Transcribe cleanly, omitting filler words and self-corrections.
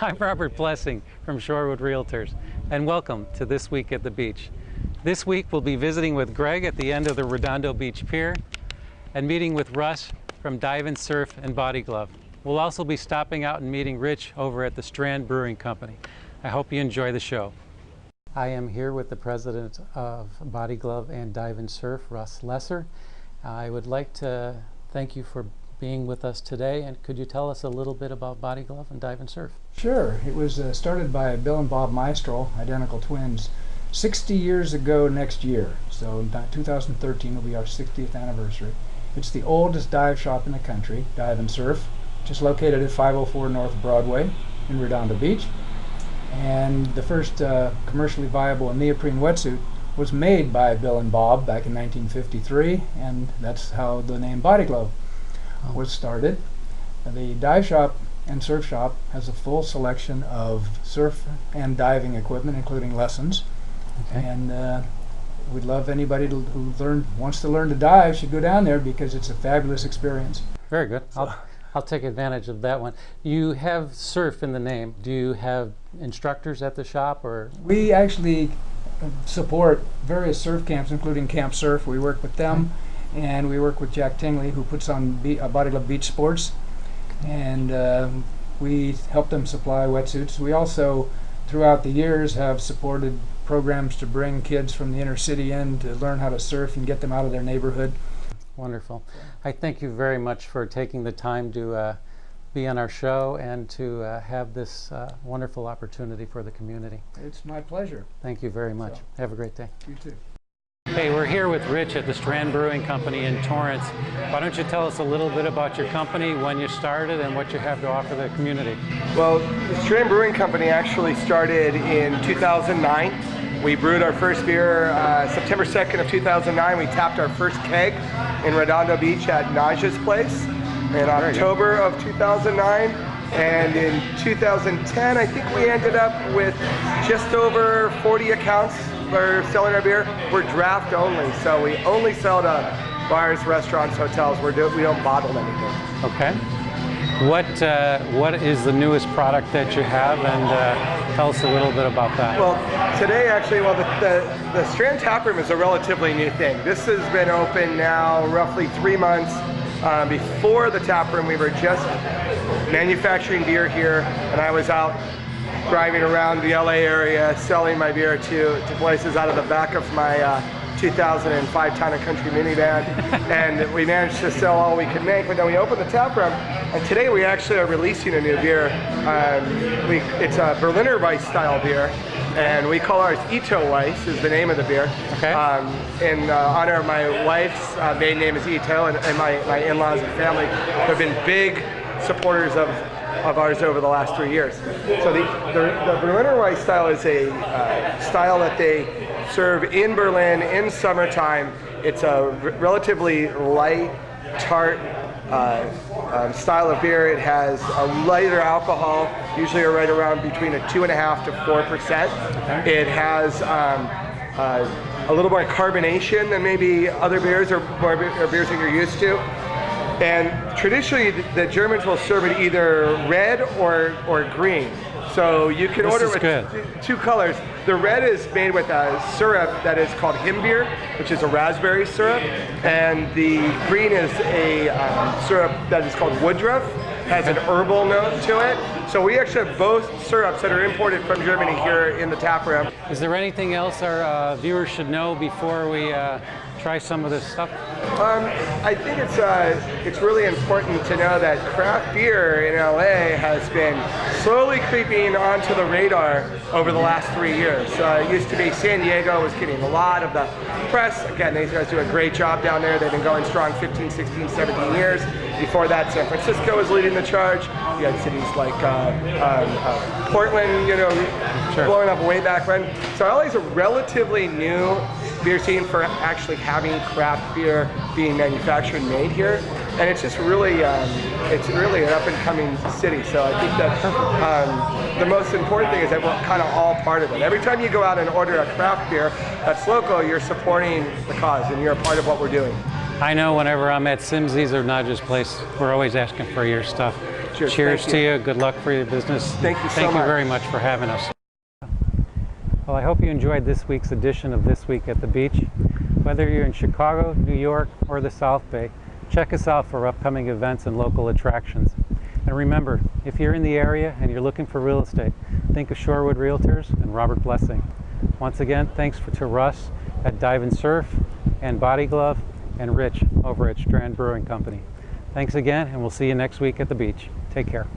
I'm Robert Blessing from Shorewood Realtors, and welcome to This Week at the Beach. This week we'll be visiting with Greg at the end of the Redondo Beach Pier and meeting with Russ from Dive and Surf and Body Glove. We'll also be stopping out and meeting Rich over at the Strand Brewing Company. I hope you enjoy the show. I am here with the president of Body Glove and Dive and Surf, Russ Lesser. I would like to thank you for being with us today, and could you tell us a little bit about Body Glove and Dive and Surf? Sure. It was started by Bill and Bob Maestro, identical twins, 60 years ago next year. So in 2013 will be our 60th anniversary. It's the oldest dive shop in the country, Dive and Surf, just located at 504 North Broadway in Redondo Beach. And the first commercially viable neoprene wetsuit was made by Bill and Bob back in 1953, and that's how the name Body Glove was started. The dive shop and surf shop has a full selection of surf and diving equipment, including lessons. Okay. And we'd love anybody who wants to learn to dive should go down there because it's a fabulous experience. Very good. I'll take advantage of that one. You have surf in the name. Do you have instructors at the shop, or? We actually support various surf camps, including Camp Surf. We work with them. And we work with Jack Tingley, who puts on Body Glove Beach Sports, and we help them supply wetsuits. We also, throughout the years, have supported programs to bring kids from the inner city in to learn how to surf and get them out of their neighborhood. Wonderful. I thank you very much for taking the time to be on our show and to have this wonderful opportunity for the community. It's my pleasure. Thank you very much. Have a great day. You too. Hey, we're here with Rich at the Strand Brewing Company in Torrance. Why don't you tell us a little bit about your company, when you started, and what you have to offer the community? Well, the Strand Brewing Company actually started in 2009. We brewed our first beer September 2nd of 2009. We tapped our first keg in Redondo Beach at Naja's place in October of 2009. And in 2010, I think we ended up with just over 40 accounts for selling our beer. We're draft only, so we only sell to bars, restaurants, hotels. We don't bottle anything. Okay. What is the newest product that you have, and tell us a little bit about that. Well, today actually, the Strand Taproom is a relatively new thing. This has been open now roughly 3 months. Before the taproom, we were just manufacturing beer here, and I was out driving around the LA area selling my beer to places out of the back of my 2005 Town and Country minivan. And we managed to sell all we could make, but then we opened the tap room, and today we actually are releasing a new beer. It's a Berliner Weiss style beer, and we call ours Ito Weiss is the name of the beer. Okay. In honor of my wife's maiden name is Ito, and my in-laws and family have been big supporters of ours over the last 3 years. So the Berliner Weiss style is a style that they serve in Berlin in summertime. It's a relatively light, tart style of beer. It has a lighter alcohol, usually right around between a 2.5% to 4%. Okay. It has a little more carbonation than maybe other beers or beers that you're used to. And traditionally, the Germans will serve it either red or green. So you can order with two colors. The red is made with a syrup that is called Himbeer, which is a raspberry syrup. And the green is a syrup that is called Woodruff, has an herbal note to it. So we actually have both syrups that are imported from Germany here in the tap room. Is there anything else our viewers should know before we try some of this stuff? I think it's really important to know that craft beer in LA has been slowly creeping onto the radar over the last 3 years. It used to be San Diego was getting a lot of the press. Again, these guys do a great job down there. They've been going strong 15, 16, 17 years. Before that, San Francisco was leading the charge. You had cities like Portland, blowing up way back when. So LA is a relatively new beer scene for actually having craft beer being manufactured and made here, and it's just really an up and coming city. So I think that the most important thing is that we're kind of all part of it. Every time you go out and order a craft beer that's local, you're supporting the cause and you're a part of what we're doing. I know whenever I'm at Simsey's or Naja's place, we're always asking for your stuff. Cheers. Cheers Thank to you. Good luck for your business. Thank you so Thank you much. very much for having us. Well, I hope you enjoyed this week's edition of This Week at the Beach. Whether you're in Chicago, New York, or the South Bay, check us out for upcoming events and local attractions. And remember, if you're in the area and you're looking for real estate, think of Shorewood Realtors and Robert Blessing. Once again, thanks to Russ at Dive and Surf and Body Glove, and Rich over at Strand Brewing Company. Thanks again, and we'll see you next week at the beach. Take care.